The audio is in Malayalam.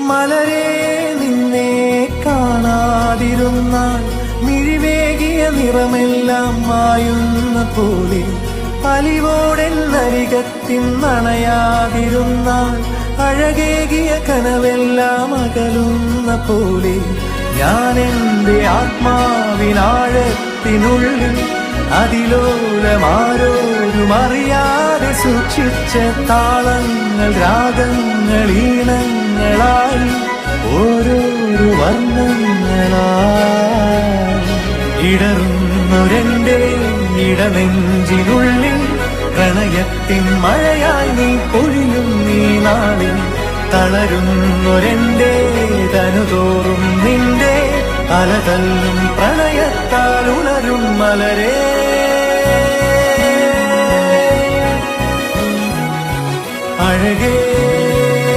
മലരെ നിന്നെ കാണാതിരുന്നാൽ മിഴിവേകിയ നിറമെല്ലാം മായുന്ന പോലെ, അലിവോടെന്നരികത്തിൻ നണയാതിരുന്നാൽ അഴകേകിയ കനവെല്ലാം അകലുന്ന പോലെ, ഞാൻ എന്റെ ആത്മാവിനാഴത്തിനുള്ളിൽ അതിലോലമാരോരും അറിയാതെ സൂക്ഷിച്ച താളങ്ങൾ, രാഗങ്ങൾ, ഈണങ്ങളായി ഓരോരോ വർണ്ണങ്ങളായി ഇടറുന്നൊരെന്റെ ഇടനെഞ്ചിനുള്ളിൽ പ്രണയത്തിൻ മഴയായി നീ പൊഴിയും നീ നാളിൽ. തളരുന്നൊരെന്റെ തനുതോറും നിന്റെ അലതല്ലും പ്രണയത്താൽ ഉണരും മലരേ. അഴകേ